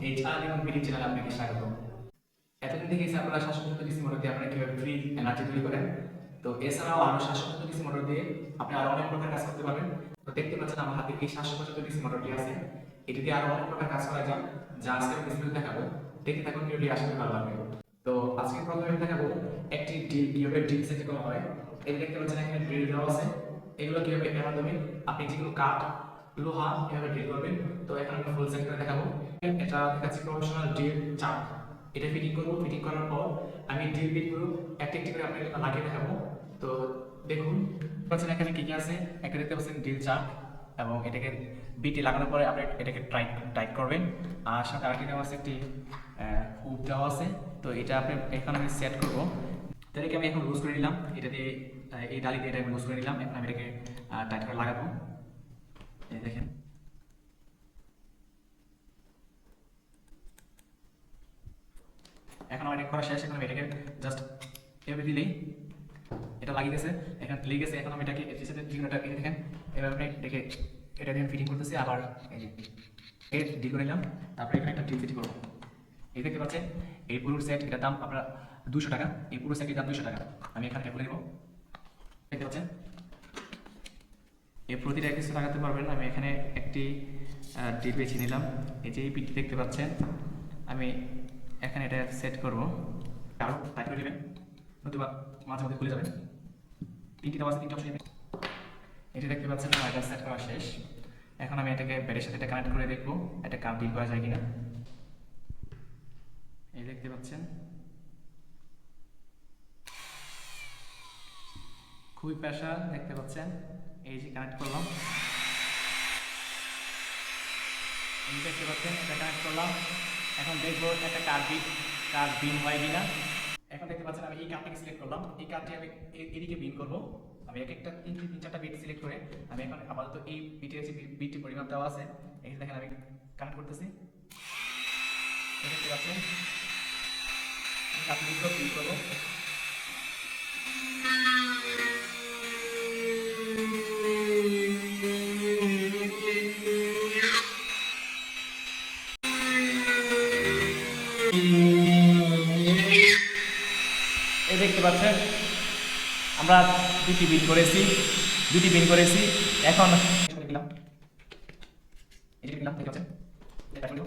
HR এবং BD চ্যানেলে আপনাকে স্বাগত। এতদিন দেখেছি আপনারা 750 ডিসি মোটর দিয়ে আপনারা কিভাবে ফ্রি এনার্জি তৈরি করেন। তো এছাড়াও আরো 750 ডিসি মোটর দিয়ে আপনি আরো অনেক প্রকার কাজ করতে পারবেন। তো দেখতে পাচ্ছেন আমার হাতে এই 750 ডিসি মোটরটি আছে। এটি দিয়ে আরো অনেক প্রকার কাজ করা যায়, যা আজকের ভিডিওতে দেখাবো। দেখতে থাকুন, ভিডিওটি আসলে ভালো লাগবে। তো আজকে প্রথমে দেখাবো একটি ডিল কিভাবে ডিল সেট করা হয়। এই দেখতে পাচ্ছেন এখানে ড্রিল দেওয়া আছে। এগুলো কিভাবে এর মাধ্যমে আপনি যেগুলো কাঠ লোহা এভাবে ড্রিল করবেন। তো এখন আমি ফুল সেট করে দেখাবো। এটা দেখাচ্ছি প্রফেশনাল ড্রিল চাপ। এটা ফিটিং করব, ফিটিং করার পর আমি ড্রিল বিটগুলো একটা একটি করে আপনাদের লাগিয়ে দেখাবো। তো দেখুন পাচ্ছেন এখানে কি কি আছে। একটা দেখতে পাচ্ছেন ড্রিল চাপ, এবং এটাকে বিটে লাগানোর পরে আপনি এটাকে টাইট করবেন। আর সাথে আরেকটি দেওয়া আছে, একটি হুক দেওয়া আছে। তো এটা আপনি এখন আমি সেট করবো। এটাকে আমি এখন লুজ করে নিলাম, এটা দিয়ে এই ডালি দিয়ে এটা আমি লুজ করে নিলাম। এখন আমি এটাকে টাইট করে লাগাবো। এই দেখেন এখন আমার এটা করা শেষ। এখন আমি এটাকে জাস্ট এভাবে দিলেই এটা লাগিয়ে গেছে, এখন লেগে গেছে। এখন আমি এটাকে এর সাথে এটা দেখেন এভাবে আমি এটাকে এটা দিয়ে ফিটিং করতেছি। আবার এই যে এই ডিল করে নিলাম, তারপরে এখানে একটা ডিল ফিটিং করবো। এই দেখতে পাচ্ছেন এই পুরো সেট, এটার দাম আপনার 200 টাকা। এই পুরো সেটের দাম 200 টাকা। আমি এখানে বলে দেবো, দেখতে পাচ্ছেন এই প্রতিটা কিছু লাগাতে পারবেন। আমি এখানে একটি ডিল বেছে নিলাম। এই যে এই পিঠটি দেখতে পাচ্ছেন, আমি এখানে এটা সেট করবো। আরও টাইট করে নেবেন, নতুবা মাঝে মধ্যে খুলে যাবে। তিনটি দেওয়া আছে, তিনটি অপশন। এটি দেখতে পাচ্ছেন আমার এটা সেট করা শেষ। এখন আমি এটাকে ব্যাটের সাথে এটা কানেক্ট করে দেখবো এটা কাপ ডিল করা যায় কিনা। এই দেখতে পাচ্ছেন খুবই প্রেসার, দেখতে পাচ্ছেন। এই যে কানেক্ট করলাম, এই দেখতে পাচ্ছেন এটা কানেক্ট করলাম। এখন দেখবো একটা কার বিন হয় কিনা। এখন দেখতে পাচ্ছেন আমি এই কার্ডটাকে সিলেক্ট করলাম। এই কার্ডটি আমি এদিকে বিন করব। আমি এক একটা তিন চারটা বিট সিলেক্ট করে আমি এখন আপাতত এই বিটের যে বিটটি পরিমাপ দেওয়া আছে, এই দেখেন আমি কানেক্ট করতেছি। দেখতে পাচ্ছেন আপনি বিট করবো। এই দেখতে পাচ্ছেন আমরা দুটি বিন করেছি। এখন দিলাম, এই দিলাম, দেখতে পাচ্ছেন এটা করব।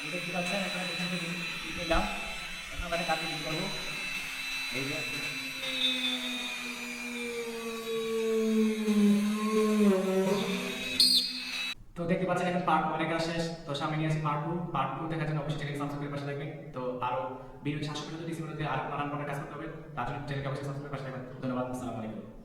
এই দেখতে পাচ্ছেন এখন এখান থেকে দিলাম। এখন আমরা কাটে বিন করব। এই যে তো দেখতে পাচ্ছেন এখন পার্ট 1 এর কাজ শেষ। তো সামনে নিয়ে আসি পার্ট 2 দেখার জন্য অবশ্যই চ্যানেলকে সাবস্ক্রাইব করে পাশে থাকবেন। তো আরো ভিডিও 750 ডিসি মধ্যে আরো নানান প্রকার কাজ করতে হবে, তার জন্য চ্যানেলকে অবশ্যই সাবস্ক্রাইব করে পাশে থাকবেন। ধন্যবাদ, আসসালামু আলাইকুম।